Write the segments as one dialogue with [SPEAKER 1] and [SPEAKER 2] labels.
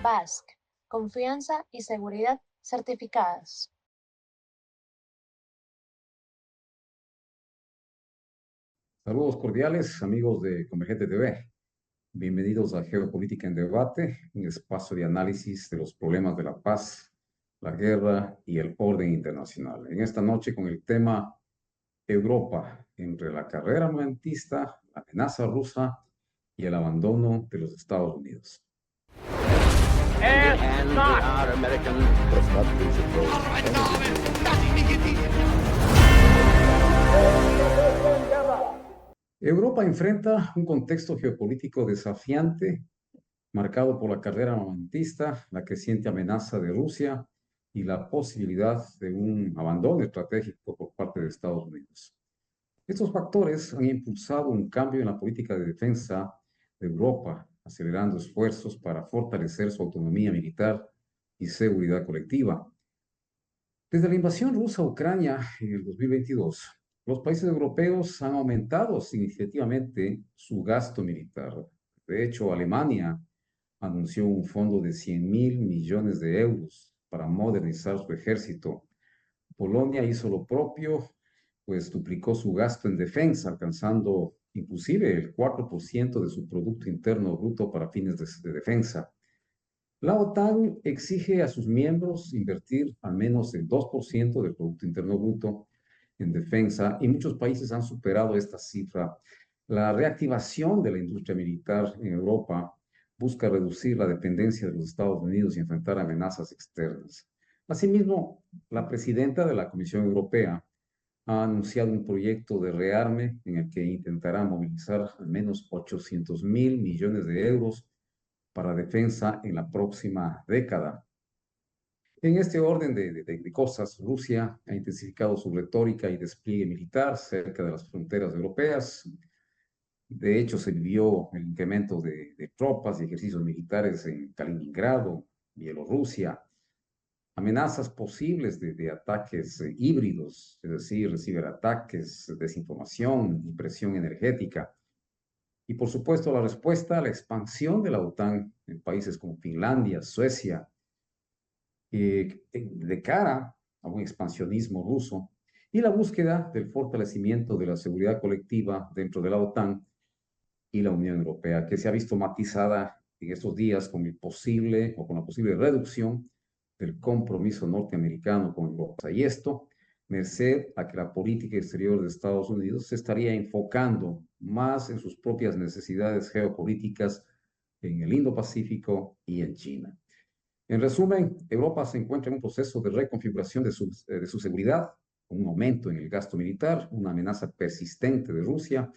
[SPEAKER 1] Basque, confianza y seguridad certificadas.
[SPEAKER 2] Saludos cordiales, amigos de Convergente TV. Bienvenidos a Geopolítica en Debate, un espacio de análisis de los problemas de la paz, la guerra y el orden internacional. En esta noche con el tema Europa, entre la carrera armamentista, la amenaza rusa y el abandono de los Estados Unidos. Europa enfrenta un contexto geopolítico desafiante, marcado por la carrera armamentista, la creciente amenaza de Rusia y la posibilidad de un abandono estratégico por parte de Estados Unidos. Estos factores han impulsado un cambio en la política de defensa de Europa, acelerando esfuerzos para fortalecer su autonomía militar y seguridad colectiva. Desde la invasión rusa a Ucrania en el 2022, los países europeos han aumentado significativamente su gasto militar. De hecho, Alemania anunció un fondo de 100.000 millones de euros para modernizar su ejército. Polonia hizo lo propio, pues duplicó su gasto en defensa, alcanzando inclusive el 4% de su Producto Interno Bruto para fines de defensa. La OTAN exige a sus miembros invertir al menos el 2% del Producto Interno Bruto en defensa y muchos países han superado esta cifra. La reactivación de la industria militar en Europa busca reducir la dependencia de los Estados Unidos y enfrentar amenazas externas. Asimismo, la presidenta de la Comisión Europea ha anunciado un proyecto de rearme en el que intentará movilizar al menos 800.000 millones de euros para defensa en la próxima década. En este orden de cosas, Rusia ha intensificado su retórica y despliegue militar cerca de las fronteras europeas. De hecho, se vivió el incremento de tropas y ejercicios militares en Kaliningrado, Bielorrusia, amenazas posibles de ataques híbridos, es decir, ciberataques, desinformación y presión energética. Y por supuesto, la respuesta a la expansión de la OTAN en países como Finlandia, Suecia, de cara a un expansionismo ruso y la búsqueda del fortalecimiento de la seguridad colectiva dentro de la OTAN y la Unión Europea, que se ha visto matizada en estos días con el posible o con la posible reducción del compromiso norteamericano con Europa. Y esto, merced a que la política exterior de Estados Unidos se estaría enfocando más en sus propias necesidades geopolíticas en el Indo-Pacífico y en China. En resumen, Europa se encuentra en un proceso de reconfiguración de su seguridad, con un aumento en el gasto militar, una amenaza persistente de Rusia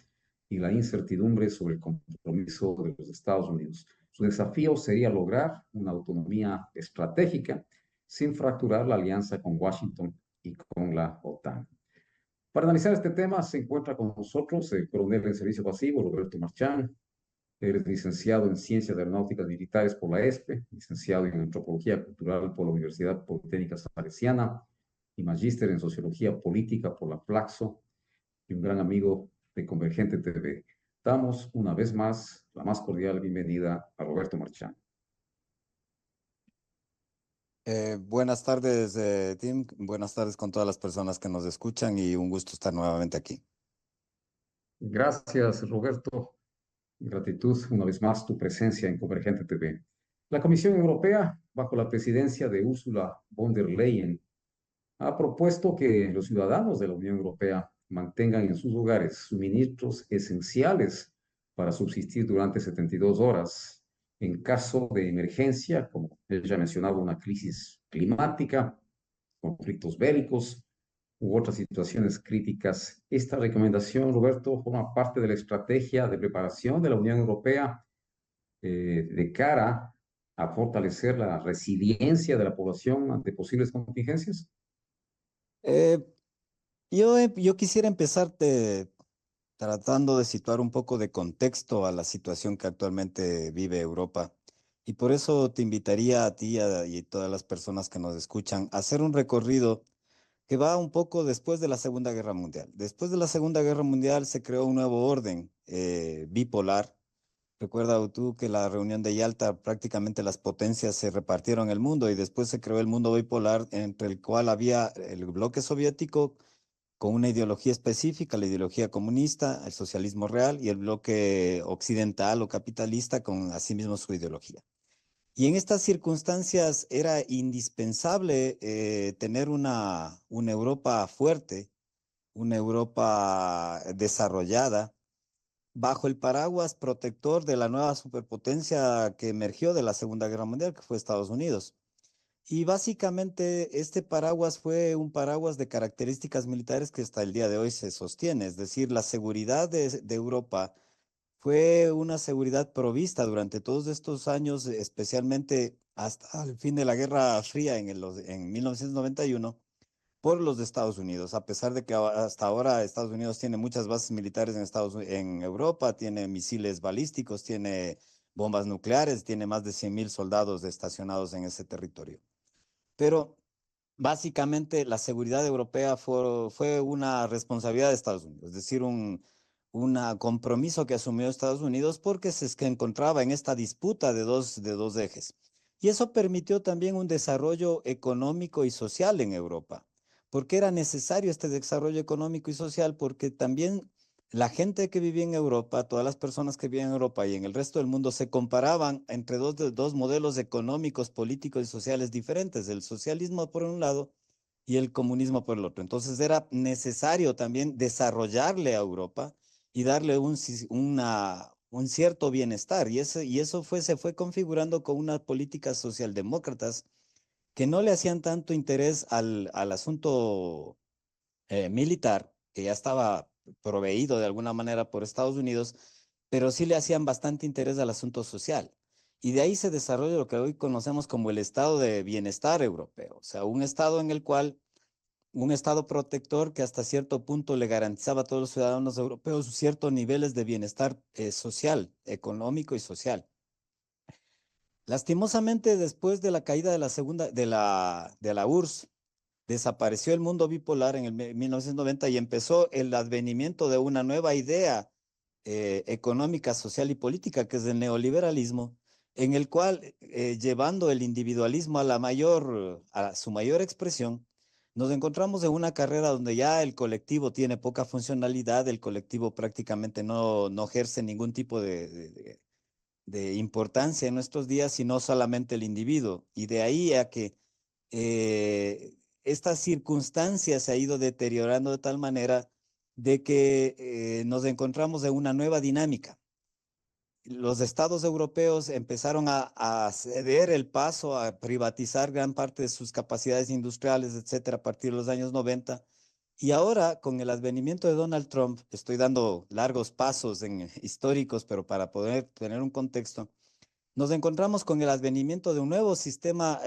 [SPEAKER 2] y la incertidumbre sobre el compromiso de los Estados Unidos. Su desafío sería lograr una autonomía estratégica sin fracturar la alianza con Washington y con la OTAN. Para analizar este tema se encuentra con nosotros el coronel en servicio pasivo, Roberto Marchán. Él es licenciado en Ciencias Aeronáuticas Militares por la ESPE, licenciado en Antropología Cultural por la Universidad Politécnica Salesiana y magíster en Sociología Política por la Flaxo y un gran amigo de Convergente TV. Damos una vez más la más cordial bienvenida a Roberto Marchán.
[SPEAKER 3] Buenas tardes, Tim. Buenas tardes con todas las personas que nos escuchan y un gusto estar nuevamente aquí.
[SPEAKER 2] Gracias, Roberto. Gratitud una vez más tu presencia en Convergente TV. La Comisión Europea, bajo la presidencia de Ursula von der Leyen, ha propuesto que los ciudadanos de la Unión Europea mantengan en sus hogares suministros esenciales para subsistir durante 72 horas en caso de emergencia, como ella mencionaba, una crisis climática, conflictos bélicos u otras situaciones críticas. Esta recomendación, Roberto, forma parte de la estrategia de preparación de la Unión Europea de cara a fortalecer la resiliencia de la población ante posibles contingencias.
[SPEAKER 3] Yo quisiera empezar tratando de situar un poco de contexto a la situación que actualmente vive Europa. Y por eso te invitaría a ti y a todas las personas que nos escuchan a hacer un recorrido que va un poco después de la Segunda Guerra Mundial. Después de la Segunda Guerra Mundial se creó un nuevo orden bipolar Recuerda tú que la reunión de Yalta prácticamente las potencias se repartieron el mundo y después se creó el mundo bipolar entre el cual había el bloque soviético con una ideología específica, la ideología comunista, el socialismo real y el bloque occidental o capitalista con asimismo su ideología. Y en estas circunstancias era indispensable tener una Europa fuerte, una Europa desarrollada, bajo el paraguas protector de la nueva superpotencia que emergió de la Segunda Guerra Mundial, que fue Estados Unidos. Y básicamente este paraguas fue un paraguas de características militares que hasta el día de hoy se sostiene, es decir, la seguridad de Europa fue una seguridad provista durante todos estos años, especialmente hasta el fin de la Guerra Fría en 1991 por los de Estados Unidos, a pesar de que hasta ahora Estados Unidos tiene muchas bases militares en Europa, tiene misiles balísticos, tiene bombas nucleares, tiene más de 100.000 soldados estacionados en ese territorio. Pero básicamente la seguridad europea fue una responsabilidad de Estados Unidos, es decir, un compromiso que asumió Estados Unidos porque que encontraba en esta disputa de dos ejes. Y eso permitió también un desarrollo económico y social en Europa. ¿Por qué era necesario este desarrollo económico y social? Porque también la gente que vivía en Europa, todas las personas que vivían en Europa y en el resto del mundo se comparaban entre dos modelos económicos, políticos y sociales diferentes, el socialismo por un lado y el comunismo por el otro. Entonces era necesario también desarrollarle a Europa y darle un cierto bienestar. Y eso se fue configurando con unas políticas socialdemócratas que no le hacían tanto interés al asunto militar, que ya estaba proveído de alguna manera por Estados Unidos, pero sí le hacían bastante interés al asunto social. Y de ahí se desarrolla lo que hoy conocemos como el estado de bienestar europeo, o sea, un estado en el cual un estado protector que hasta cierto punto le garantizaba a todos los ciudadanos europeos ciertos niveles de bienestar social, económico y social. Lastimosamente, después de la caída de la URSS, desapareció el mundo bipolar en el 1990 y empezó el advenimiento de una nueva idea económica, social y política, que es el neoliberalismo, en el cual, llevando el individualismo a su mayor expresión, nos encontramos en una carrera donde ya el colectivo tiene poca funcionalidad, el colectivo prácticamente no ejerce ningún tipo de importancia en nuestros días, sino solamente el individuo. Y de ahí a que eh, esta circunstancia se ha ido deteriorando de tal manera de que nos encontramos en una nueva dinámica. Los estados europeos empezaron a ceder el paso a privatizar gran parte de sus capacidades industriales, etcétera, a partir de los años 90. Y ahora, con el advenimiento de Donald Trump, estoy dando largos pasos históricos, pero para poder tener un contexto, nos encontramos con el advenimiento de un nuevo sistema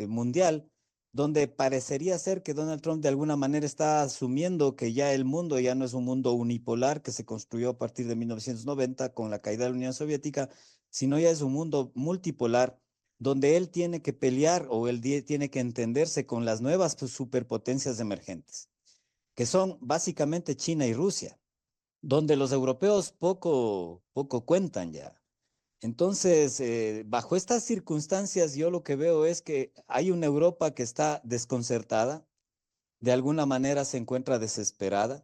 [SPEAKER 3] mundial, donde parecería ser que Donald Trump de alguna manera está asumiendo que ya el mundo ya no es un mundo unipolar que se construyó a partir de 1990 con la caída de la Unión Soviética, sino ya es un mundo multipolar donde él tiene que pelear o él tiene que entenderse con las nuevas superpotencias emergentes, que son básicamente China y Rusia, donde los europeos poco cuentan ya. Entonces, bajo estas circunstancias, yo lo que veo es que hay una Europa que está desconcertada, de alguna manera se encuentra desesperada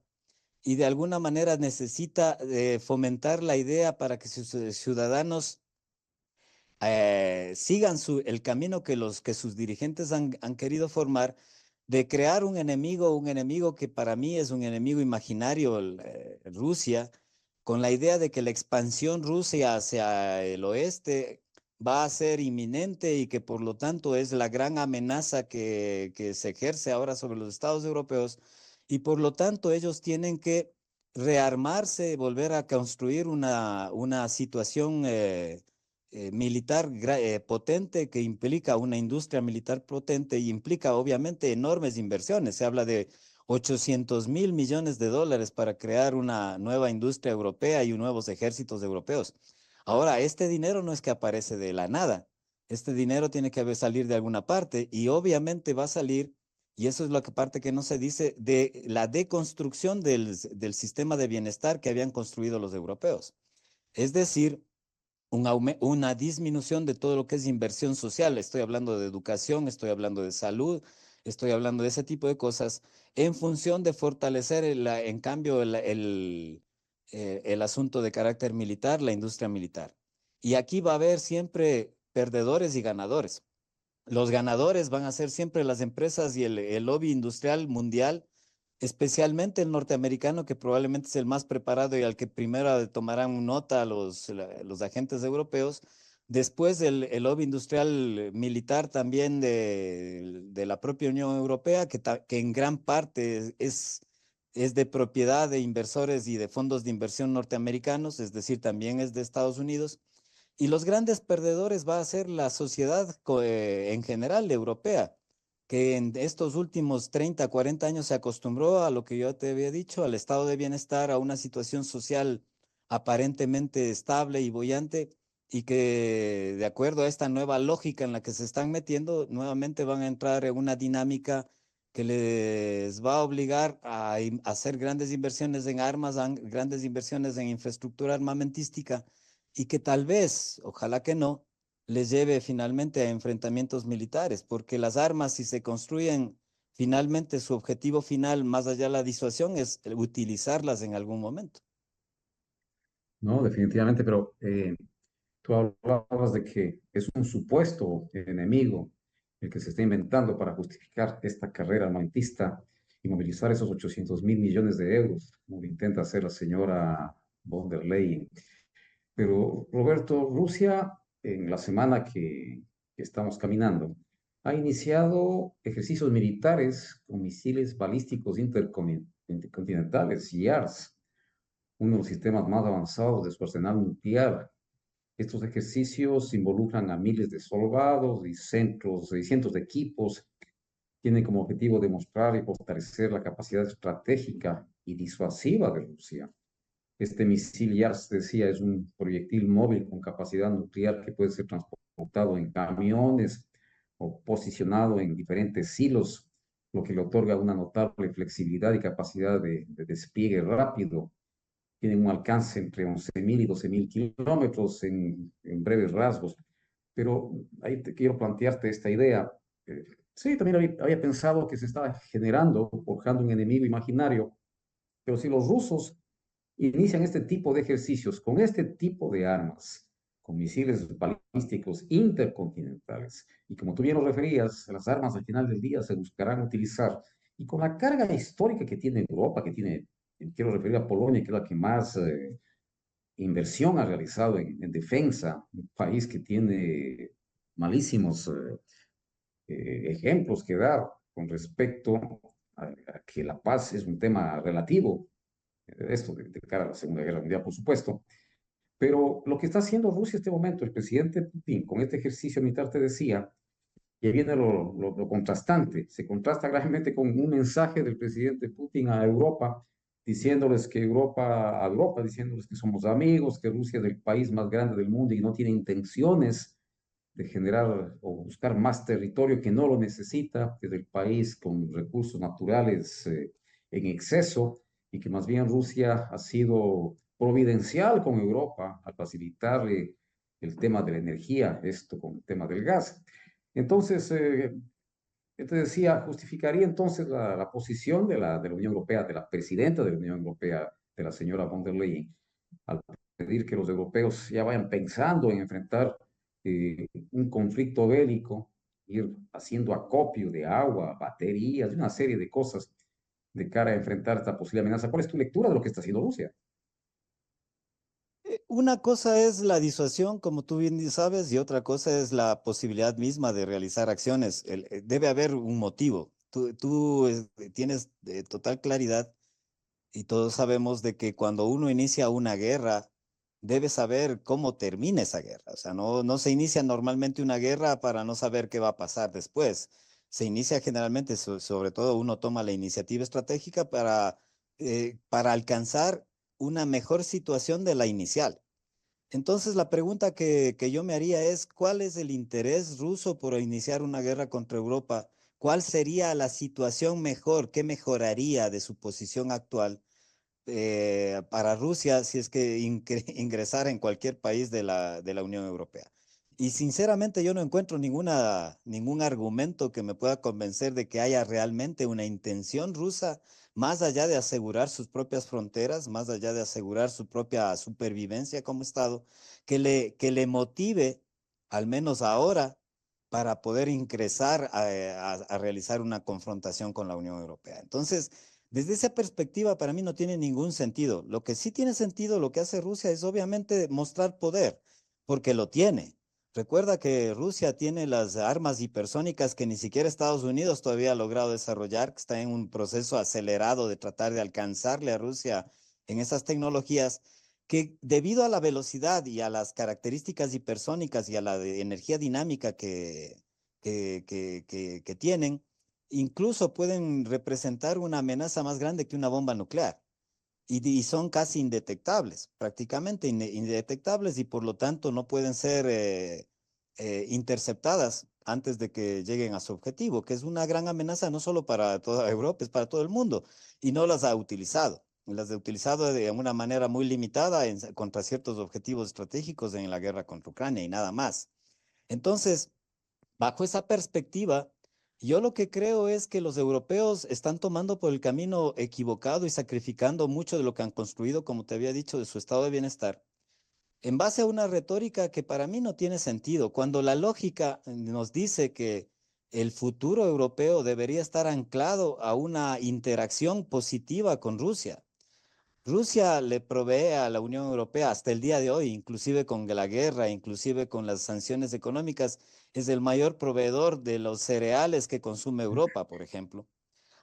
[SPEAKER 3] y de alguna manera necesita fomentar la idea para que sus ciudadanos sigan el camino que sus dirigentes han querido formar de crear un enemigo que para mí es un enemigo imaginario, Rusia, con la idea de que la expansión Rusia hacia el oeste va a ser inminente y que por lo tanto es la gran amenaza que se ejerce ahora sobre los estados europeos y por lo tanto ellos tienen que rearmarse, volver a construir una situación militar potente que implica una industria militar potente y implica obviamente enormes inversiones. Se habla de 800.000 millones de dólares para crear una nueva industria europea y nuevos ejércitos europeos. Ahora, este dinero no es que aparece de la nada. Este dinero tiene que salir de alguna parte y obviamente va a salir, y eso es la parte que no se dice, de la deconstrucción del sistema de bienestar que habían construido los europeos. Es decir, una disminución de todo lo que es inversión social. Estoy hablando de educación, estoy hablando de salud, estoy hablando de ese tipo de cosas, en función de fortalecer, en cambio, el asunto de carácter militar, la industria militar. Y aquí va a haber siempre perdedores y ganadores. Los ganadores van a ser siempre las empresas y el lobby industrial mundial, especialmente el norteamericano, que probablemente es el más preparado y al que primero tomarán nota los agentes europeos. Después el lobby industrial militar también de la propia Unión Europea, que en gran parte es de propiedad de inversores y de fondos de inversión norteamericanos, es decir, también es de Estados Unidos. Y los grandes perdedores va a ser la sociedad en general europea, que en estos últimos 30, 40 años se acostumbró a lo que yo te había dicho, al estado de bienestar, a una situación social aparentemente estable y boyante, y que de acuerdo a esta nueva lógica en la que se están metiendo, nuevamente van a entrar en una dinámica que les va a obligar a hacer grandes inversiones en armas, grandes inversiones en infraestructura armamentística y que tal vez, ojalá que no, les lleve finalmente a enfrentamientos militares, porque las armas, si se construyen, finalmente su objetivo final, más allá de la disuasión, es utilizarlas en algún momento.
[SPEAKER 2] No, definitivamente, pero tú hablabas de que es un supuesto enemigo el que se está inventando para justificar esta carrera armamentista y movilizar esos 800.000 millones de euros, como lo intenta hacer la señora von der Leyen. Pero, Roberto, Rusia, en la semana que estamos caminando, ha iniciado ejercicios militares con misiles balísticos intercontinentales, IARS, uno de los sistemas más avanzados de su arsenal nuclear. Estos ejercicios involucran a miles de soldados y centros y cientos de equipos. Tienen como objetivo demostrar y fortalecer la capacidad estratégica y disuasiva de Rusia. Este misil, ya se decía, es un proyectil móvil con capacidad nuclear que puede ser transportado en camiones o posicionado en diferentes silos, lo que le otorga una notable flexibilidad y capacidad de despliegue rápido. Tiene un alcance entre 11.000 y 12.000 kilómetros en breves rasgos. Pero ahí te quiero plantearte esta idea. Eh, sí, también había pensado que se estaba generando, forjando un enemigo imaginario, pero si los rusos inician este tipo de ejercicios con este tipo de armas, con misiles balísticos intercontinentales, y como tú bien lo referías, las armas al final del día se buscarán utilizar, y con la carga histórica que tiene Europa, que tiene, quiero referir a Polonia, que es la que más inversión ha realizado en defensa, un país que tiene malísimos ejemplos que dar con respecto a que la paz es un tema relativo, esto de cara a la Segunda Guerra Mundial, por supuesto. Pero lo que está haciendo Rusia en este momento, el presidente Putin, con este ejercicio militar, te decía, que viene lo contrastante, se contrasta gravemente con un mensaje del presidente Putin a Europa, diciéndoles que a Europa, diciéndoles que somos amigos, que Rusia es el país más grande del mundo y no tiene intenciones de generar o buscar más territorio que no lo necesita, que es el país con recursos naturales en exceso y que más bien Rusia ha sido providencial con Europa al facilitarle el tema de la energía, esto con el tema del gas. Entonces, yo te decía, justificaría entonces la posición de la Unión Europea, de la presidenta de la Unión Europea, de la señora von der Leyen, al pedir que los europeos ya vayan pensando en enfrentar un conflicto bélico, ir haciendo acopio de agua, baterías, una serie de cosas de cara a enfrentar esta posible amenaza. ¿Cuál es tu lectura de lo que está haciendo Rusia?
[SPEAKER 3] Una cosa es la disuasión, como tú bien sabes, y otra cosa es la posibilidad misma de realizar acciones. Debe haber un motivo. Tú tienes total claridad y todos sabemos de que cuando uno inicia una guerra, debe saber cómo termina esa guerra. O sea, no se inicia normalmente una guerra para no saber qué va a pasar después. Se inicia generalmente, sobre todo uno toma la iniciativa estratégica para alcanzar una mejor situación de la inicial. Entonces, la pregunta que yo me haría es, ¿cuál es el interés ruso por iniciar una guerra contra Europa? ¿Cuál sería la situación mejor? ¿Qué mejoraría de su posición actual para Rusia si es que ingresara en cualquier país de la Unión Europea. Y sinceramente yo no encuentro ningún argumento que me pueda convencer de que haya realmente una intención rusa, más allá de asegurar sus propias fronteras, más allá de asegurar su propia supervivencia como Estado, que le motive, al menos ahora, para poder ingresar a realizar una confrontación con la Unión Europea. Entonces, desde esa perspectiva, para mí no tiene ningún sentido. Lo que sí tiene sentido, lo que hace Rusia es obviamente mostrar poder, porque lo tiene. Recuerda que Rusia tiene las armas hipersónicas que ni siquiera Estados Unidos todavía ha logrado desarrollar, que está en un proceso acelerado de tratar de alcanzarle a Rusia en esas tecnologías, que debido a la velocidad y a las características hipersónicas y a la energía dinámica que tienen, incluso pueden representar una amenaza más grande que una bomba nuclear. Y son casi indetectables, prácticamente indetectables y por lo tanto no pueden ser interceptadas antes de que lleguen a su objetivo, que es una gran amenaza no solo para toda Europa, es para todo el mundo, y no las ha utilizado. Las ha utilizado de una manera muy limitada contra ciertos objetivos estratégicos en la guerra contra Ucrania y nada más. Entonces, bajo esa perspectiva, yo lo que creo es que los europeos están tomando por el camino equivocado y sacrificando mucho de lo que han construido, como te había dicho, de su estado de bienestar, en base a una retórica que para mí no tiene sentido, cuando la lógica nos dice que el futuro europeo debería estar anclado a una interacción positiva con Rusia. Rusia le provee a la Unión Europea hasta el día de hoy, inclusive con la guerra, inclusive con las sanciones económicas, es el mayor proveedor de los cereales que consume Europa, por ejemplo.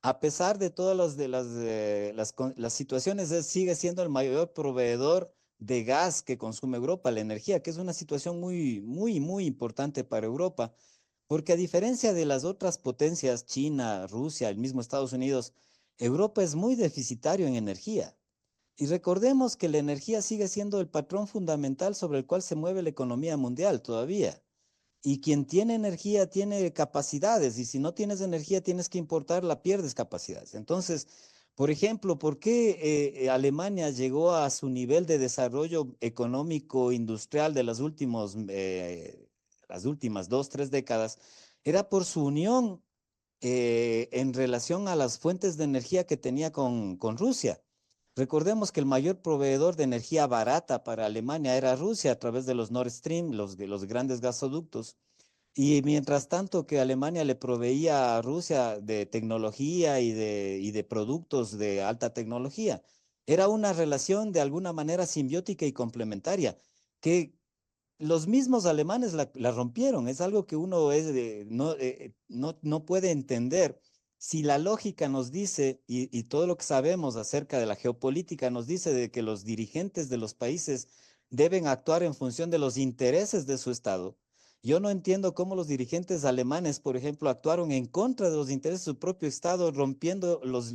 [SPEAKER 3] A pesar de todas las situaciones, sigue siendo el mayor proveedor de gas que consume Europa, la energía, que es una situación muy, muy, muy importante para Europa, porque a diferencia de las otras potencias, China, Rusia, el mismo Estados Unidos, Europa es muy deficitario en energía. Y recordemos que la energía sigue siendo el patrón fundamental sobre el cual se mueve la economía mundial todavía. Y quien tiene energía tiene capacidades, y si no tienes energía tienes que importarla, pierdes capacidades. Entonces, por ejemplo, ¿por qué Alemania llegó a su nivel de desarrollo económico industrial de las últimas 2, 3 décadas? Era por su unión en relación a las fuentes de energía que tenía con Rusia. Recordemos que el mayor proveedor de energía barata para Alemania era Rusia a través de los Nord Stream, los grandes gasoductos. Y mientras tanto que Alemania le proveía a Rusia de tecnología y de productos de alta tecnología, era una relación de alguna manera simbiótica y complementaria, que los mismos alemanes la rompieron. Es algo que uno no puede entender. Si la lógica nos dice, y todo lo que sabemos acerca de la geopolítica nos dice de que los dirigentes de los países deben actuar en función de los intereses de su Estado, yo no entiendo cómo los dirigentes alemanes, por ejemplo, actuaron en contra de los intereses de su propio Estado, rompiendo los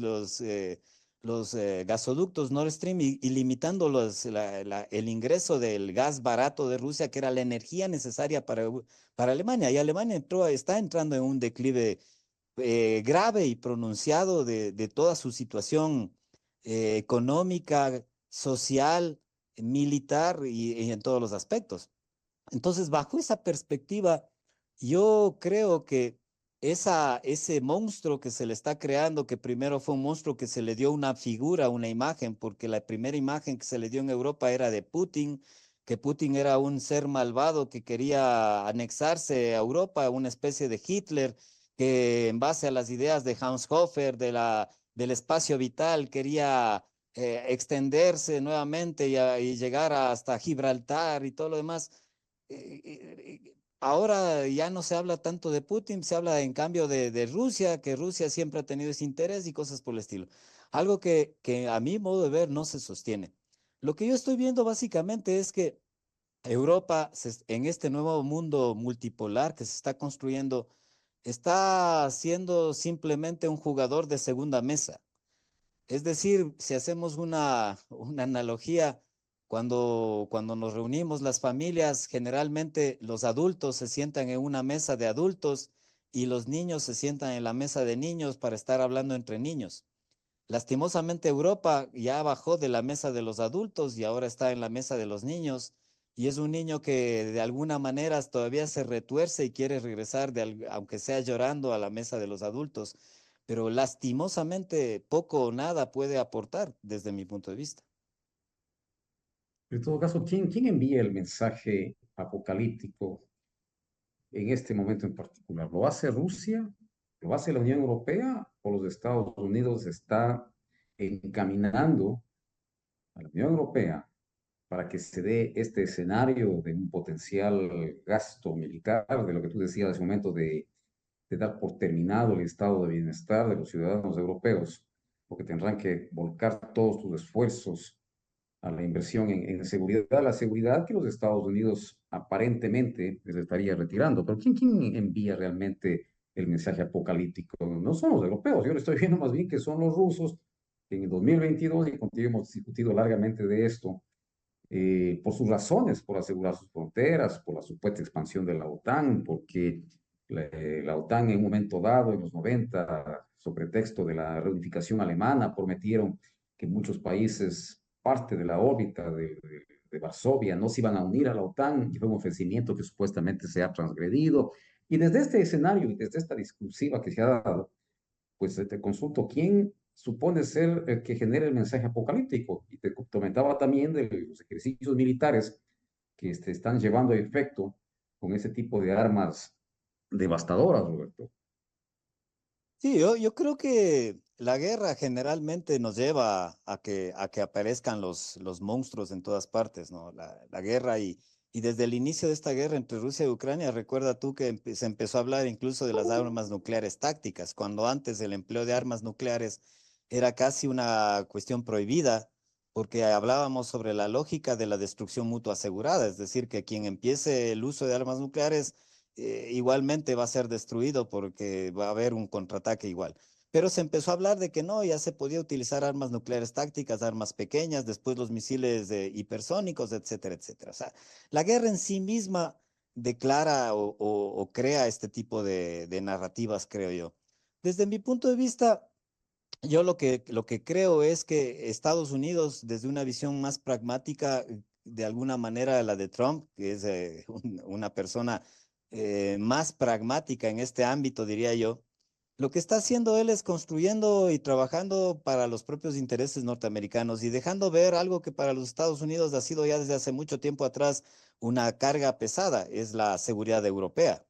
[SPEAKER 3] gasoductos Nord Stream y limitando el ingreso del gas barato de Rusia, que era la energía necesaria para Alemania. Y Alemania está entrando en un declive grave y pronunciado de toda su situación económica, social, militar y en todos los aspectos. Entonces, bajo esa perspectiva, yo creo que ese monstruo que se le está creando, que primero fue un monstruo que se le dio una figura, una imagen, porque la primera imagen que se le dio en Europa era de Putin, que Putin era un ser malvado que quería anexarse a Europa, una especie de Hitler, que en base a las ideas de Hans Hofer, del espacio vital, quería extenderse nuevamente y llegar hasta Gibraltar y todo lo demás. Ahora ya no se habla tanto de Putin, se habla en cambio de Rusia, que Rusia siempre ha tenido ese interés y cosas por el estilo. Algo que a mi modo de ver no se sostiene. Lo que yo estoy viendo básicamente es que Europa, en este nuevo mundo multipolar que se está construyendo, está siendo simplemente un jugador de segunda mesa. Es decir, si hacemos una analogía, cuando nos reunimos las familias, generalmente los adultos se sientan en una mesa de adultos y los niños se sientan en la mesa de niños para estar hablando entre niños. Lastimosamente Europa ya bajó de la mesa de los adultos y ahora está en la mesa de los niños. Y es un niño que de alguna manera todavía se retuerce y quiere regresar, aunque sea llorando, a la mesa de los adultos. Pero lastimosamente poco o nada puede aportar desde mi punto de vista.
[SPEAKER 2] En todo caso, ¿quién envía el mensaje apocalíptico en este momento en particular? ¿Lo hace Rusia? ¿Lo hace la Unión Europea? ¿O los Estados Unidos está encaminando a la Unión Europea para que se dé este escenario de un potencial gasto militar, de lo que tú decías hace un momento, de dar por terminado el estado de bienestar de los ciudadanos europeos, porque tendrán que volcar todos sus esfuerzos a la inversión en seguridad, la seguridad que los Estados Unidos aparentemente les estaría retirando. Pero ¿quién envía realmente el mensaje apocalíptico? No son los europeos, yo le estoy viendo más bien que son los rusos, que en el 2022, y contigo hemos discutido largamente de esto, por sus razones, por asegurar sus fronteras, por la supuesta expansión de la OTAN, porque la OTAN en un momento dado, en los 90, sobre pretexto de la reunificación alemana, prometieron que muchos países, parte de la órbita de Varsovia, no se iban a unir a la OTAN, y fue un ofrecimiento que supuestamente se ha transgredido. Y desde este escenario y desde esta discursiva que se ha dado, pues te consulto, ¿quién supone ser el que genera el mensaje apocalíptico? Y te comentaba también de los ejercicios militares que están llevando a efecto con ese tipo de armas devastadoras, Roberto.
[SPEAKER 3] Sí, yo creo que la guerra generalmente nos lleva a que aparezcan los monstruos en todas partes, ¿no? La guerra y desde el inicio de esta guerra entre Rusia y Ucrania, recuerda tú que se empezó a hablar incluso de las armas nucleares tácticas, cuando antes el empleo de armas nucleares era casi una cuestión prohibida, porque hablábamos sobre la lógica de la destrucción mutua asegurada, es decir, que quien empiece el uso de armas nucleares igualmente va a ser destruido porque va a haber un contraataque igual. Pero se empezó a hablar de que no, ya se podía utilizar armas nucleares tácticas, armas pequeñas, después los misiles hipersónicos, etcétera, etcétera. O sea, la guerra en sí misma declara o crea este tipo de narrativas, creo yo. Desde mi punto de vista, yo lo que creo es que Estados Unidos, desde una visión más pragmática, de alguna manera la de Trump, que es una persona más pragmática en este ámbito, diría yo, lo que está haciendo él es construyendo y trabajando para los propios intereses norteamericanos y dejando ver algo que para los Estados Unidos ha sido ya desde hace mucho tiempo atrás una carga pesada, es la seguridad europea.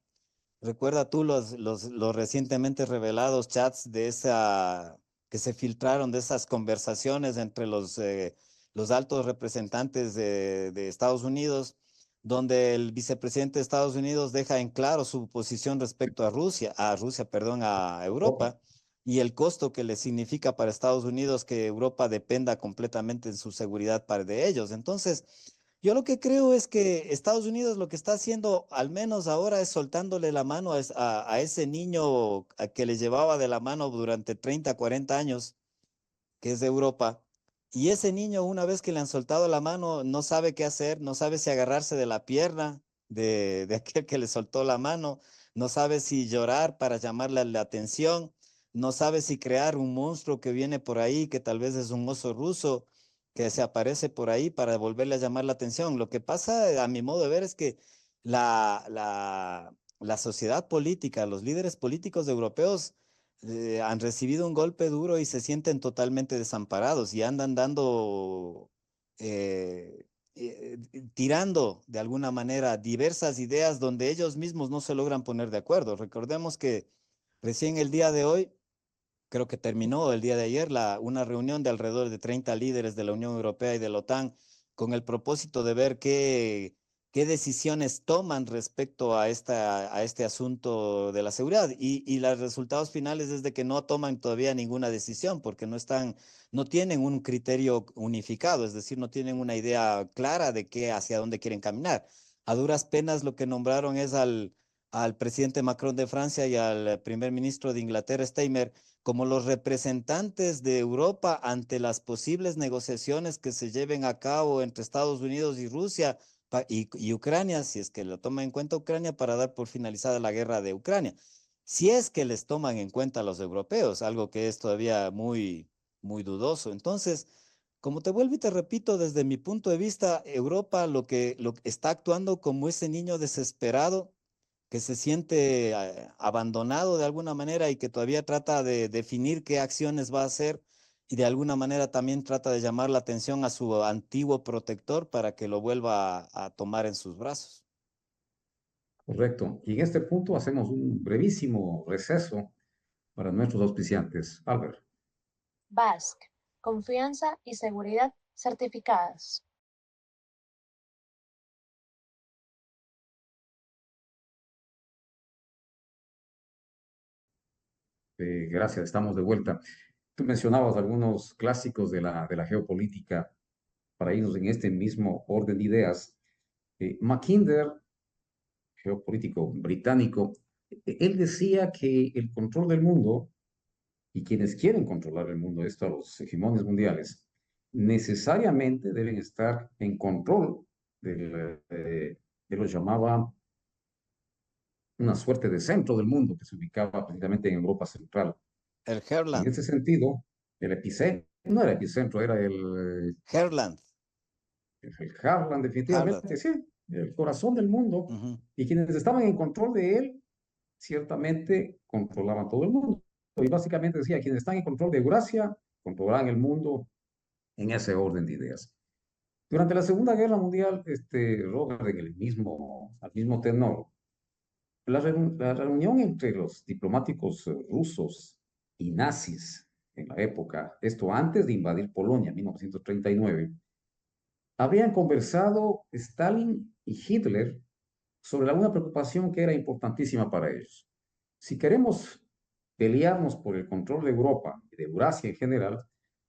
[SPEAKER 3] ¿Recuerda tú los recientemente revelados chats de esa que se filtraron de esas conversaciones entre los altos representantes de Estados Unidos, donde el vicepresidente de Estados Unidos deja en claro su posición respecto perdón, a
[SPEAKER 2] Opa.
[SPEAKER 3] Europa y el costo que le significa para Estados Unidos que Europa dependa completamente en su seguridad para de ellos? Entonces, yo lo que creo es que Estados Unidos lo que está haciendo, al menos ahora, es soltándole la mano a ese niño que le llevaba de la mano durante 30, 40 años, que es de Europa. Y ese niño, una vez que le han soltado la mano, no sabe qué hacer, no sabe si agarrarse de la pierna de aquel que le soltó la mano, no sabe si llorar para llamarle la atención, no sabe si crear un monstruo que viene por ahí, que tal vez es un oso ruso, que se aparece por ahí para volverle a llamar la atención. Lo que pasa, a mi modo de ver, es que la sociedad política, los líderes políticos europeos, han recibido un golpe duro y se sienten totalmente desamparados y andan eh, tirando de alguna manera diversas ideas donde ellos mismos no se logran poner de acuerdo. Recordemos que recién el día de hoy, creo que terminó el día de ayer, una reunión de alrededor de 30 líderes de la Unión Europea y de la OTAN con el propósito de ver qué decisiones toman respecto a este asunto de la seguridad. Y los resultados finales es de que no toman todavía ninguna decisión porque no tienen un criterio unificado, es decir, no tienen una idea clara de hacia dónde quieren caminar. A duras penas lo que nombraron es al presidente Macron de Francia y al primer ministro de Inglaterra, Steinmeier, como los representantes de Europa ante las posibles negociaciones que se lleven a cabo entre Estados Unidos y Rusia y Ucrania, si es que lo toma en cuenta Ucrania, para dar por finalizada la guerra de Ucrania. Si es que les toman en cuenta a los europeos, algo que es todavía muy, muy dudoso. Entonces, como te vuelvo y te repito, desde mi punto de vista, Europa lo que está actuando como ese niño desesperado que se siente abandonado de alguna manera y que todavía trata de definir qué acciones va a hacer y de alguna manera también trata de llamar la atención a su antiguo protector para que lo vuelva a tomar en sus brazos.
[SPEAKER 2] Correcto. Y en este punto hacemos un brevísimo receso para nuestros auspiciantes. Albert.
[SPEAKER 1] Basque, confianza y seguridad certificadas.
[SPEAKER 2] Gracias, estamos de vuelta. Tú mencionabas algunos clásicos de la geopolítica para irnos en este mismo orden de ideas. Mackinder, geopolítico británico, él decía que el control del mundo y quienes quieren controlar el mundo, esto a los hegemonias mundiales, necesariamente deben estar en control de lo que llamaba una suerte de centro del mundo que se ubicaba precisamente en Europa Central.
[SPEAKER 3] El
[SPEAKER 2] En
[SPEAKER 3] Herland,
[SPEAKER 2] ese sentido, el epicentro, no era epicentro, era
[SPEAKER 3] Herland,
[SPEAKER 2] el Harlan,
[SPEAKER 3] Harland.
[SPEAKER 2] definitivamente, sí, el corazón del mundo.
[SPEAKER 3] Ujú.
[SPEAKER 2] Y quienes estaban en control de él, ciertamente controlaban todo el mundo. Y básicamente decía, quienes están en control de Eurasia, controlarán el mundo en ese orden de ideas. Durante la Segunda Guerra Mundial, Robert, en al mismo tenor, la reunión entre los diplomáticos rusos y nazis en la época, esto antes de invadir Polonia en 1939, habían conversado Stalin y Hitler sobre alguna preocupación que era importantísima para ellos. Si queremos pelearnos por el control de Europa y de Eurasia en general,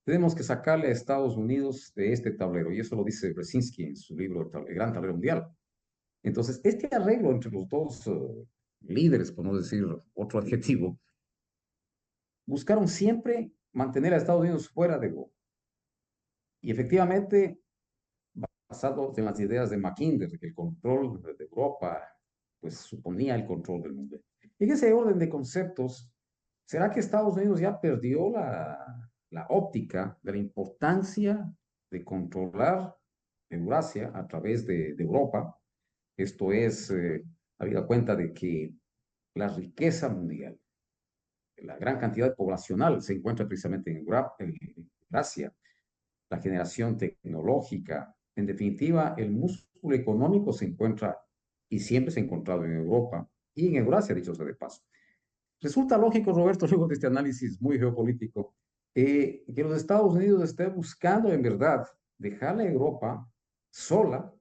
[SPEAKER 2] tenemos que sacarle a Estados Unidos de este tablero, y eso lo dice Brzezinski en su libro El Gran Tablero Mundial. Entonces, este arreglo entre los dos líderes, por no decir otro adjetivo, buscaron siempre mantener a Estados Unidos fuera de Europa. Y efectivamente, basado en las ideas de Mackinder, de que el control de Europa pues suponía el control del mundo. En ese orden de conceptos, ¿será que Estados Unidos ya perdió la óptica de la importancia de controlar Eurasia a través de Europa? Esto es, habida cuenta de que la riqueza mundial, la gran cantidad poblacional se encuentra precisamente en Eurasia, la generación tecnológica, en definitiva, el músculo económico se encuentra y siempre se ha encontrado en Europa y en Eurasia, dicho sea de paso. Resulta lógico, Roberto, luego de este análisis muy geopolítico, que los Estados Unidos estén buscando en verdad dejarle a Europa sola,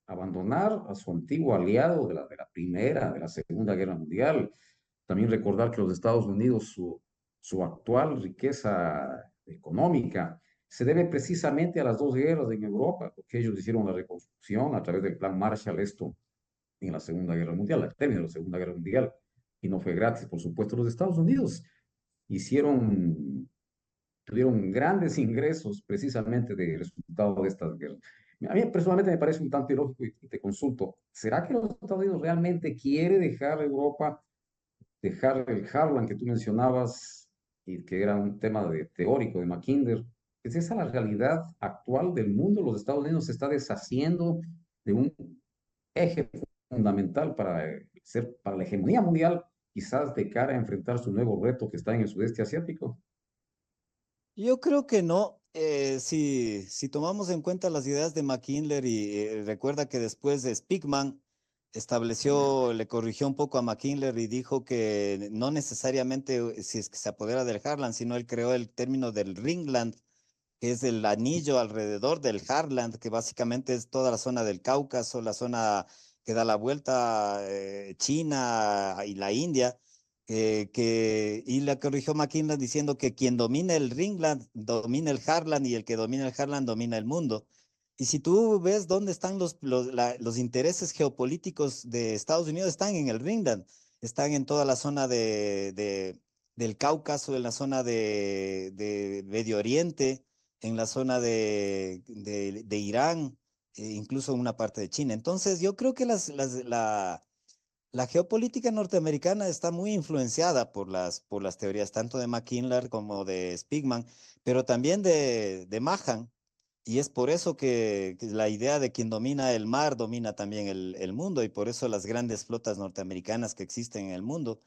[SPEAKER 2] abandonar a su antiguo aliado de la Primera, de la Segunda Guerra Mundial. También recordar que los Estados Unidos, su actual riqueza económica, se debe precisamente a las dos guerras en Europa, porque ellos hicieron la reconstrucción a través del Plan Marshall, esto en la Segunda Guerra Mundial, al término de la Segunda Guerra Mundial, y no fue gratis, por supuesto, los Estados Unidos tuvieron grandes ingresos precisamente de resultado de estas guerras. A mí personalmente me parece un tanto ilógico y te consulto, ¿será que los Estados Unidos realmente quiere dejar Europa, dejar el Harlan que tú mencionabas y que era un tema teórico de Mackinder? ¿Es esa la realidad actual del mundo? Los Estados Unidos se está deshaciendo de un eje fundamental para la hegemonía mundial, quizás de cara a enfrentar su nuevo reto que está en el sudeste asiático.
[SPEAKER 3] Yo creo que no. Si tomamos en cuenta las ideas de McKinley y recuerda que después de Spigman estableció, le corrigió un poco a McKinley y dijo que no necesariamente si es que se apodera del Harlan, sino él creó el término del Ringland, que es el anillo alrededor del Harland, que básicamente es toda la zona del Cáucaso, la zona que da la vuelta China y la India y la corrigió McKinley diciendo que quien domina el Ringland domina el Harland y el que domina el Harland domina el mundo. Y si tú ves dónde están los intereses geopolíticos de Estados Unidos, están en el Ringland, están en toda la zona del Cáucaso, en la zona de Medio Oriente, en la zona de Irán, incluso en una parte de China. Entonces, yo creo que la geopolítica norteamericana está muy influenciada por las teorías tanto de Mackinlar como de Spigman, pero también de Mahan. Y es por eso que la idea de quien domina el mar domina también el mundo y por eso las grandes flotas norteamericanas que existen en el mundo.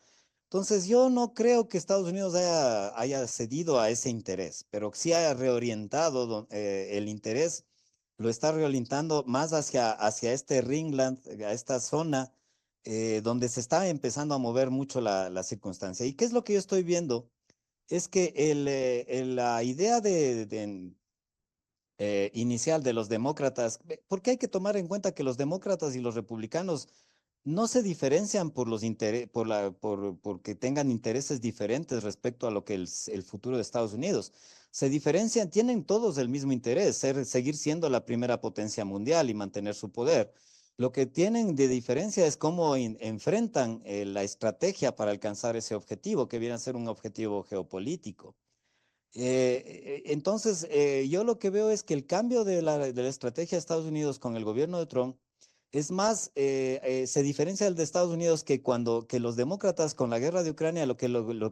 [SPEAKER 3] Entonces yo no creo que Estados Unidos haya cedido a ese interés, pero sí haya reorientado el interés, lo está reorientando más hacia este Ringland, a esta zona donde se está empezando a mover mucho la circunstancia. ¿Y qué es lo que yo estoy viendo? Es que la idea inicial de los demócratas, porque hay que tomar en cuenta que los demócratas y los republicanos no se diferencian por los porque tengan intereses diferentes respecto a lo que el futuro de Estados Unidos. Se diferencian, tienen todos el mismo interés, seguir siendo la primera potencia mundial y mantener su poder. Lo que tienen de diferencia es cómo enfrentan la estrategia para alcanzar ese objetivo, que viene a ser un objetivo geopolítico. Entonces, yo lo que veo es que el cambio de la estrategia de Estados Unidos con el gobierno de Trump es más, se diferencia del de Estados Unidos que los demócratas con la guerra de Ucrania lo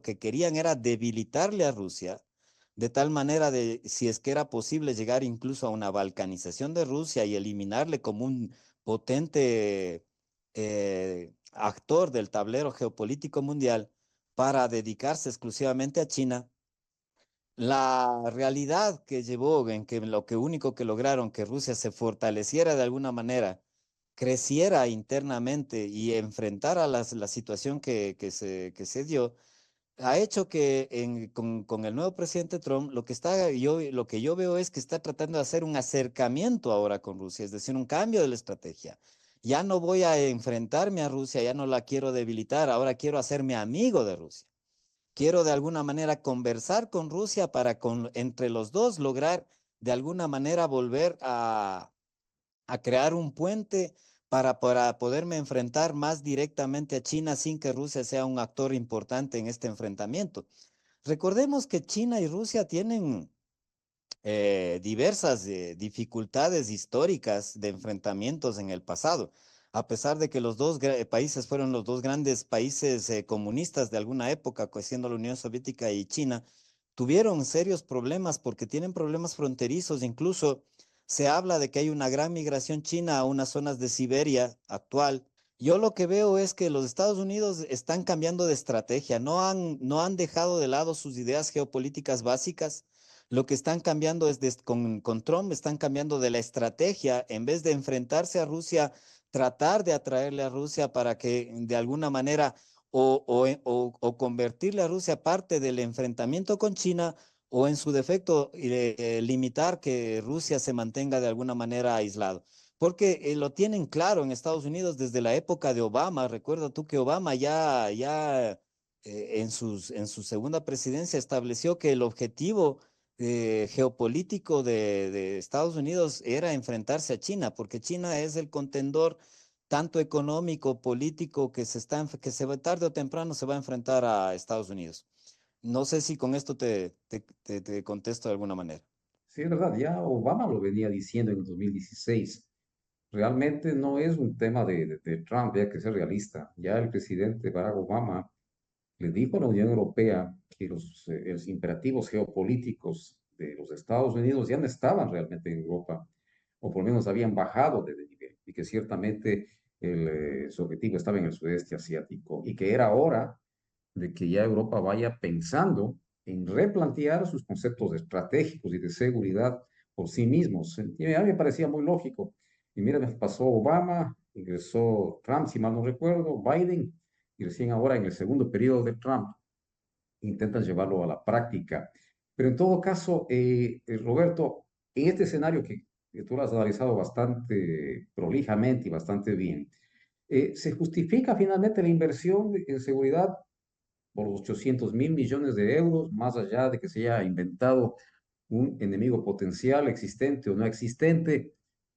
[SPEAKER 3] que querían era debilitarle a Rusia, de tal manera de, si es que era posible llegar incluso a una balcanización de Rusia y eliminarle como un potente actor del tablero geopolítico mundial para dedicarse exclusivamente a China. La realidad que llevó en que lo que único que lograron que Rusia se fortaleciera de alguna manera, creciera internamente y enfrentara la situación que se dio, ha hecho que con el nuevo presidente Trump lo que yo veo es que está tratando de hacer un acercamiento ahora con Rusia, es decir, un cambio de la estrategia. Ya no voy a enfrentarme a Rusia, ya no la quiero debilitar, ahora quiero hacerme amigo de Rusia. Quiero de alguna manera conversar con Rusia para entre los dos lograr de alguna manera volver a crear un puente para poderme enfrentar más directamente a China sin que Rusia sea un actor importante en este enfrentamiento. Recordemos que China y Rusia tienen diversas dificultades históricas de enfrentamientos en el pasado. A pesar de que los dos países fueron los dos grandes países comunistas de alguna época, siendo la Unión Soviética y China, tuvieron serios problemas porque tienen problemas fronterizos. Incluso se habla de que hay una gran migración china a unas zonas de Siberia actual. Yo lo que veo es que los Estados Unidos están cambiando de estrategia, no han dejado de lado sus ideas geopolíticas básicas. Lo que están cambiando es con Trump, están cambiando de la estrategia, en vez de enfrentarse a Rusia, tratar de atraerle a Rusia para que de alguna manera o convertirle a Rusia parte del enfrentamiento con China o en su defecto limitar que Rusia se mantenga de alguna manera aislado. Porque lo tienen claro en Estados Unidos desde la época de Obama. Recuerda tú que Obama en su segunda presidencia estableció que el objetivo geopolítico de Estados Unidos era enfrentarse a China, porque China es el contendor tanto económico, político, que tarde o temprano se va a enfrentar a Estados Unidos. No sé si con esto te contesto de alguna manera.
[SPEAKER 2] Sí, es verdad, ya Obama lo venía diciendo en el 2016. Realmente no es un tema de Trump, hay que ser realista. Ya el presidente Barack Obama le dijo a la Unión Europea que los imperativos geopolíticos de los Estados Unidos ya no estaban realmente en Europa, o por lo menos habían bajado de nivel, y que ciertamente su objetivo estaba en el sudeste asiático, y que era hora de que ya Europa vaya pensando en replantear sus conceptos estratégicos y de seguridad por sí mismos. Y a mí me parecía muy lógico. Y mira, pasó Obama, ingresó Trump, si mal no recuerdo, Biden, y recién ahora en el segundo periodo de Trump intentan llevarlo a la práctica. Pero en todo caso, Roberto, en este escenario que tú lo has analizado bastante prolijamente y bastante bien, ¿se justifica finalmente la inversión en seguridad por los 800.000 millones de euros, más allá de que se haya inventado un enemigo potencial existente o no existente?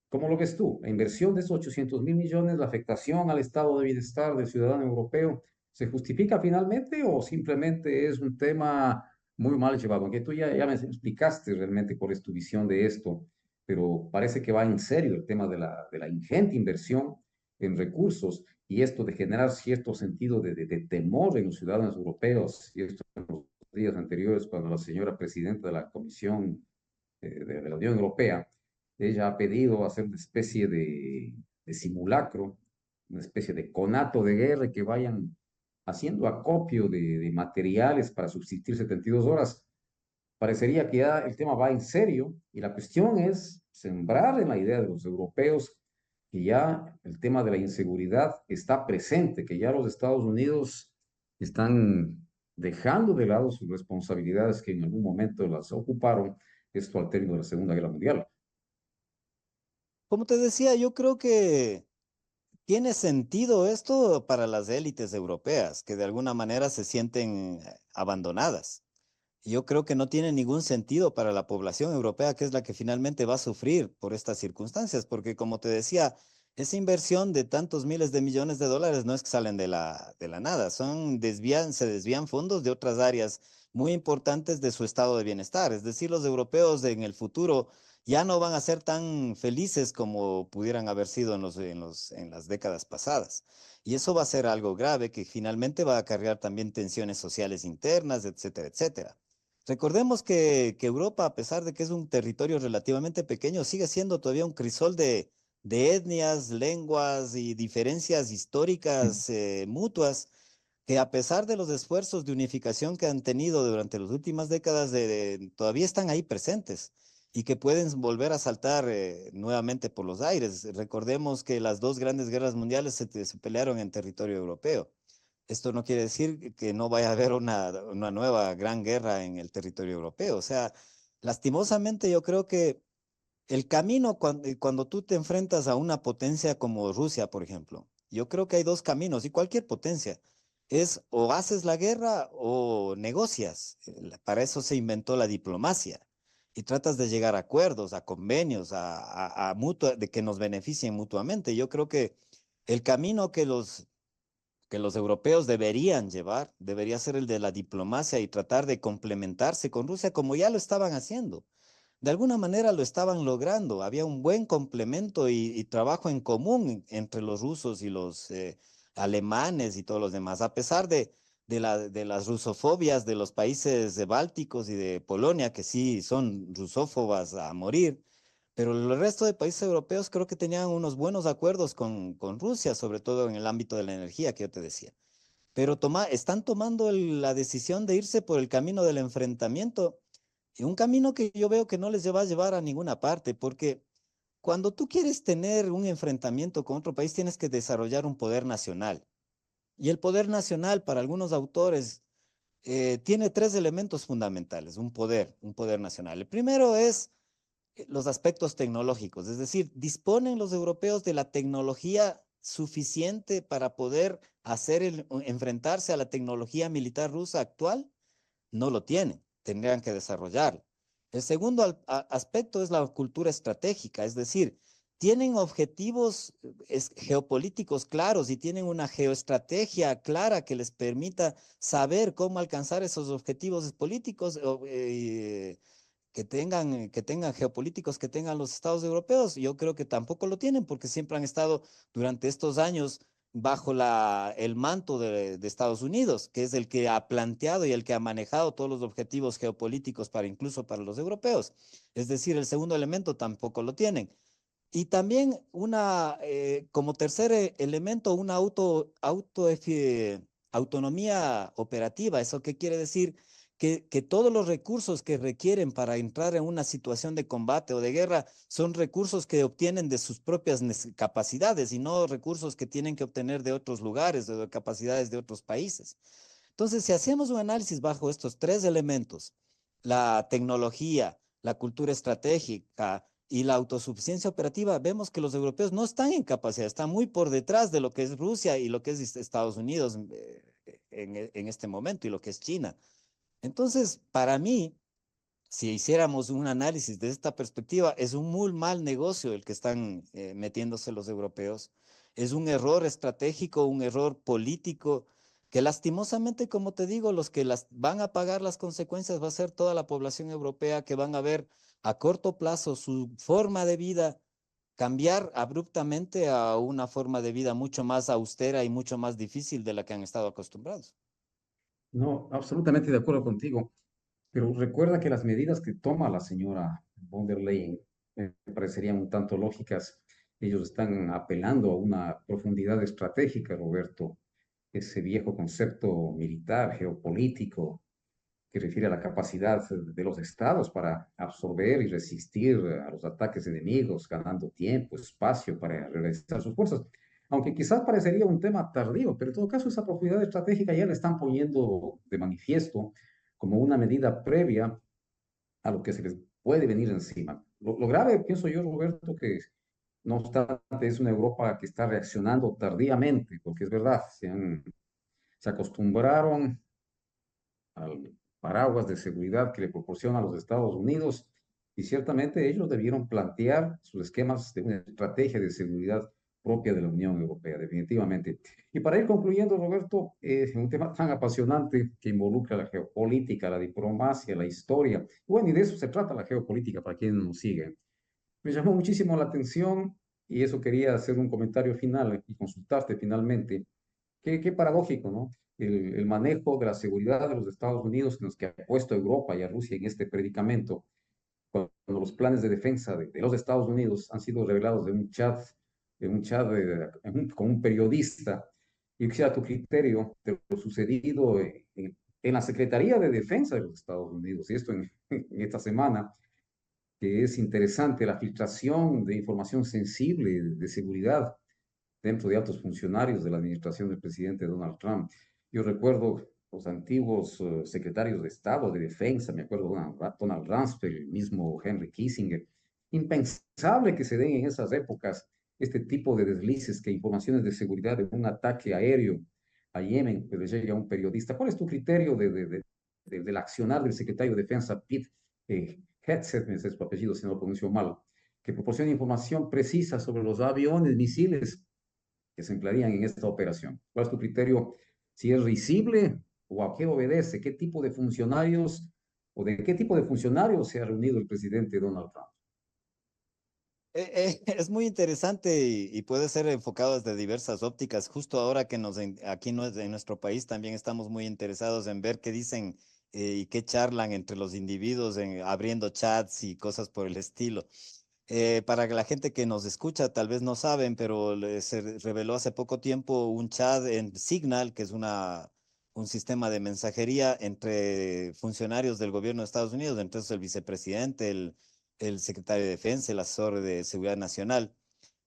[SPEAKER 2] ¿Cómo lo ves tú? La inversión de esos 800.000 millones, la afectación al estado de bienestar del ciudadano europeo, ¿se justifica finalmente o simplemente es un tema muy mal llevado? Aunque tú ya me explicaste realmente cuál es tu visión de esto, pero parece que va en serio el tema de la ingente inversión en recursos, y esto de generar cierto sentido de temor en los ciudadanos europeos, y esto en los días anteriores cuando la señora presidenta de la Comisión de la Unión Europea, ella ha pedido hacer una especie de simulacro, una especie de conato de guerra que vayan haciendo acopio de materiales para subsistir 72 horas. Parecería que ya el tema va en serio y la cuestión es sembrar en la idea de los europeos que ya el tema de la inseguridad está presente, que ya los Estados Unidos están dejando de lado sus responsabilidades que en algún momento las ocuparon, esto al término de la Segunda Guerra Mundial.
[SPEAKER 3] Como te decía, yo creo que tiene sentido esto para las élites europeas, que de alguna manera se sienten abandonadas. Yo creo que no tiene ningún sentido para la población europea, que es la que finalmente va a sufrir por estas circunstancias, porque como te decía, esa inversión de tantos miles de millones de dólares no es que salen de la nada, se desvían fondos de otras áreas muy importantes de su estado de bienestar. Es decir, los europeos en el futuro ya no van a ser tan felices como pudieran haber sido en las décadas pasadas. Y eso va a ser algo grave que finalmente va a acarrear también tensiones sociales internas, etcétera, etcétera. Recordemos que Europa, a pesar de que es un territorio relativamente pequeño, sigue siendo todavía un crisol de etnias, lenguas y diferencias históricas mutuas, que a pesar de los esfuerzos de unificación que han tenido durante las últimas décadas, todavía están ahí presentes y que pueden volver a saltar nuevamente por los aires. Recordemos que las dos grandes guerras mundiales se pelearon en territorio europeo. Esto no quiere decir que no vaya a haber una nueva gran guerra en el territorio europeo. O sea, lastimosamente yo creo que el camino cuando tú te enfrentas a una potencia como Rusia, por ejemplo, yo creo que hay dos caminos y cualquier potencia es o haces la guerra o negocias. Para eso se inventó la diplomacia y tratas de llegar a acuerdos, a convenios, de que nos beneficien mutuamente. Yo creo que el camino que los europeos deberían llevar, debería ser el de la diplomacia y tratar de complementarse con Rusia como ya lo estaban haciendo. De alguna manera lo estaban logrando, había un buen complemento y trabajo en común entre los rusos y los alemanes y todos los demás, a pesar de las rusofobias de los países bálticos y de Polonia, que sí son rusófobas a morir, pero el resto de países europeos creo que tenían unos buenos acuerdos con Rusia, sobre todo en el ámbito de la energía que yo te decía. Pero están tomando la decisión de irse por el camino del enfrentamiento, y un camino que yo veo que no les va a llevar a ninguna parte, porque cuando tú quieres tener un enfrentamiento con otro país, tienes que desarrollar un poder nacional. Y el poder nacional, para algunos autores, tiene tres elementos fundamentales, un poder nacional. El primero es los aspectos tecnológicos, es decir, ¿disponen los europeos de la tecnología suficiente para poder enfrentarse a la tecnología militar rusa actual? No lo tienen, tendrían que desarrollarlo. El segundo aspecto es la cultura estratégica, es decir, tienen objetivos geopolíticos claros y tienen una geoestrategia clara que les permita saber cómo alcanzar esos objetivos políticos que tengan geopolíticos que tengan los estados europeos. Yo creo que tampoco lo tienen porque siempre han estado durante estos años bajo el manto de Estados Unidos, que es el que ha planteado y el que ha manejado todos los objetivos geopolíticos para incluso para los europeos. Es decir, el segundo elemento tampoco lo tienen. Y también como tercer elemento, una autonomía operativa. ¿Eso qué quiere decir? Que todos los recursos que requieren para entrar en una situación de combate o de guerra son recursos que obtienen de sus propias capacidades y no recursos que tienen que obtener de otros lugares o de capacidades de otros países. Entonces, si hacemos un análisis bajo estos tres elementos, la tecnología, la cultura estratégica y la autosuficiencia operativa, vemos que los europeos no están en capacidad, están muy por detrás de lo que es Rusia y lo que es Estados Unidos en este momento y lo que es China. Entonces, para mí, si hiciéramos un análisis de esta perspectiva, es un muy mal negocio el que están metiéndose los europeos. Es un error estratégico, un error político, que lastimosamente, como te digo, los que van a pagar las consecuencias va a ser toda la población europea que van a ver a corto plazo su forma de vida cambiar abruptamente a una forma de vida mucho más austera y mucho más difícil de la que han estado acostumbrados.
[SPEAKER 2] No, absolutamente de acuerdo contigo. Pero recuerda que las medidas que toma la señora von der Leyen me parecerían un tanto lógicas. Ellos están apelando a una profundidad estratégica, Roberto, ese viejo concepto militar, geopolítico, que refiere a la capacidad de los estados para absorber y resistir a los ataques enemigos, ganando tiempo, espacio para realizar sus fuerzas. Aunque quizás parecería un tema tardío, pero en todo caso esa profundidad estratégica ya la están poniendo de manifiesto como una medida previa a lo que se les puede venir encima. Lo grave, pienso yo, Roberto, que no obstante es una Europa que está reaccionando tardíamente, porque es verdad, se acostumbraron al paraguas de seguridad que le proporciona a los Estados Unidos y ciertamente ellos debieron plantear sus esquemas de una estrategia de seguridad propia de la Unión Europea, definitivamente. Y para ir concluyendo, Roberto, un tema tan apasionante que involucra la geopolítica, la diplomacia, la historia. Bueno, y de eso se trata la geopolítica para quienes nos siguen. Me llamó muchísimo la atención y eso quería hacer un comentario final y consultarte finalmente. Qué paradójico, ¿no? El manejo de la seguridad de los Estados Unidos que nos que ha puesto a Europa y a Rusia en este predicamento, cuando los planes de defensa de los Estados Unidos han sido revelados de un chat con un periodista. Yo quisiera tu criterio de lo sucedido en la Secretaría de Defensa de los Estados Unidos, y esto en esta semana, que es interesante la filtración de información sensible de seguridad dentro de altos funcionarios de la administración del presidente Donald Trump. Yo recuerdo los antiguos secretarios de Estado, de Defensa, me acuerdo de Donald Rumsfeld, el mismo Henry Kissinger. Impensable que se den en esas épocas este tipo de deslices, que informaciones de seguridad de un ataque aéreo a Yemen, que le llegue a un periodista. ¿Cuál es tu criterio del accionar del secretario de Defensa, Pete Hegseth, es su apellido si no lo pronuncio mal, que proporciona información precisa sobre los aviones, misiles que se emplearían en esta operación? ¿Cuál es tu criterio? Si es risible o a qué obedece, qué tipo de funcionarios o de qué tipo de funcionarios se ha reunido el presidente Donald Trump.
[SPEAKER 3] Es muy interesante y puede ser enfocado desde diversas ópticas. Justo ahora que aquí en nuestro país también estamos muy interesados en ver qué dicen y qué charlan entre los individuos, abriendo chats y cosas por el estilo. Para que la gente que nos escucha tal vez no saben, pero se reveló hace poco tiempo un chat en Signal, que es un sistema de mensajería entre funcionarios del gobierno de Estados Unidos, entonces el vicepresidente, el secretario de Defensa, el asesor de Seguridad Nacional,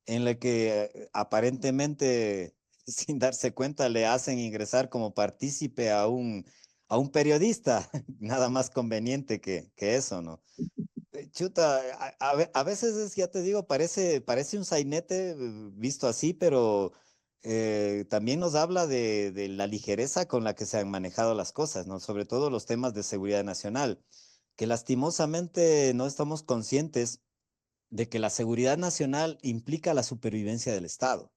[SPEAKER 3] en la que aparentemente, sin darse cuenta, le hacen ingresar como partícipe a un periodista, nada más conveniente que eso, ¿no? Chuta, a veces ya te digo, parece un sainete visto así, pero también nos habla de la ligereza con la que se han manejado las cosas, ¿no? Sobre todo los temas de seguridad nacional, que lastimosamente no estamos conscientes de que la seguridad nacional implica la supervivencia del Estado.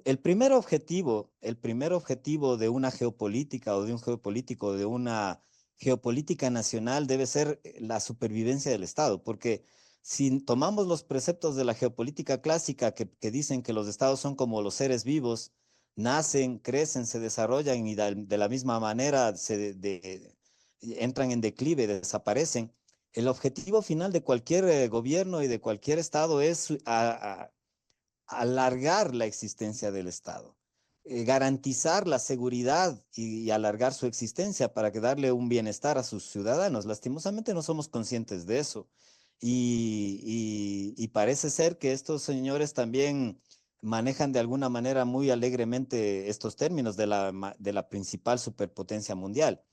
[SPEAKER 3] El primer objetivo de una geopolítica o de un geopolítico, de una geopolítica nacional debe ser la supervivencia del Estado, porque si tomamos los preceptos de la geopolítica clásica que dicen que los estados son como los seres vivos, nacen, crecen, se desarrollan y de la misma manera entran en declive, desaparecen, el objetivo final de cualquier gobierno y de cualquier estado es alargar la existencia del Estado, garantizar la seguridad y alargar su existencia para que darle un bienestar a sus ciudadanos. Lastimosamente no somos conscientes de eso. Y parece ser que estos señores también manejan de alguna manera muy alegremente estos términos de la principal superpotencia mundial.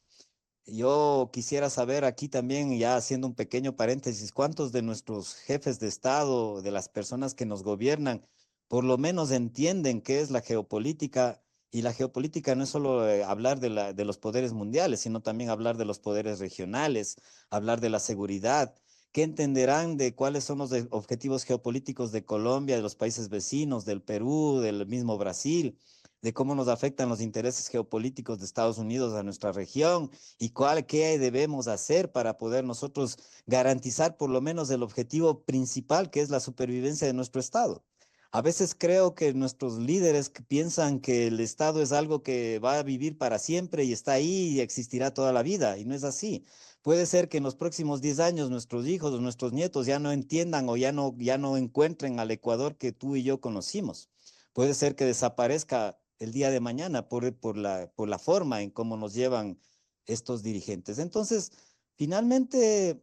[SPEAKER 3] Yo quisiera saber aquí también, ya haciendo un pequeño paréntesis, cuántos de nuestros jefes de Estado, de las personas que nos gobiernan, por lo menos entienden qué es la geopolítica. Y la geopolítica no es solo hablar de los poderes mundiales, sino también hablar de los poderes regionales, hablar de la seguridad. ¿Qué entenderán de cuáles son los objetivos geopolíticos de Colombia, de los países vecinos, del Perú, del mismo Brasil? de cómo nos afectan los intereses geopolíticos de Estados Unidos a nuestra región y qué debemos hacer para poder nosotros garantizar por lo menos el objetivo principal, que es la supervivencia de nuestro Estado. A veces creo que nuestros líderes que piensan que el Estado es algo que va a vivir para siempre y está ahí y existirá toda la vida, y no es así. Puede ser que en los próximos 10 años nuestros hijos o nuestros nietos ya no entiendan o ya no encuentren al Ecuador que tú y yo conocimos. Puede ser que desaparezca el día de mañana por la forma en cómo nos llevan estos dirigentes. Entonces, finalmente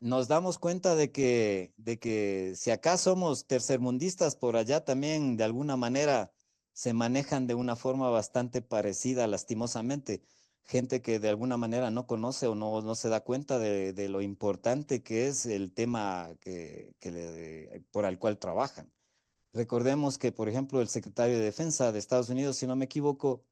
[SPEAKER 3] nos damos cuenta de que si acá somos tercermundistas, por allá también de alguna manera se manejan de una forma bastante parecida, lastimosamente. Gente que de alguna manera no conoce o no se da cuenta de lo importante que es el tema por el cual trabajan. Recordemos que, por ejemplo, el secretario de Defensa de Estados Unidos, si no me equivoco,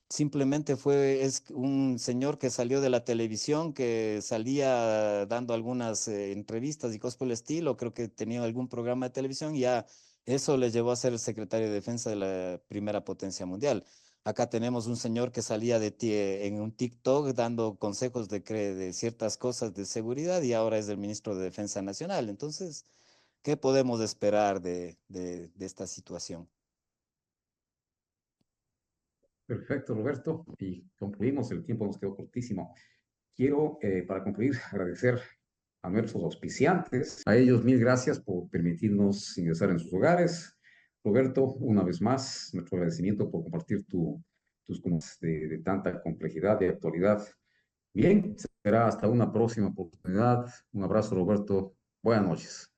[SPEAKER 3] simplemente es un señor que salió de la televisión, que salía dando algunas entrevistas y cosas por el estilo, creo que tenía algún programa de televisión y ya eso le llevó a ser el secretario de Defensa de la primera potencia mundial. Acá tenemos un señor que salía en un TikTok dando consejos de ciertas cosas de seguridad y ahora es el ministro de Defensa Nacional. Entonces, ¿qué podemos esperar de esta situación?
[SPEAKER 2] Perfecto, Roberto. Y concluimos, el tiempo nos quedó cortísimo. Quiero, para concluir, agradecer a nuestros auspiciantes. A ellos mil gracias por permitirnos ingresar en sus hogares. Roberto, una vez más, nuestro agradecimiento por compartir tus conocimientos de tanta complejidad, de actualidad. Bien, será hasta una próxima oportunidad. Un abrazo, Roberto. Buenas noches.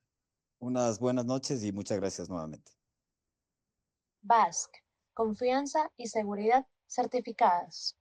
[SPEAKER 3] Unas buenas noches y muchas gracias nuevamente.
[SPEAKER 1] BASC, confianza y seguridad certificadas.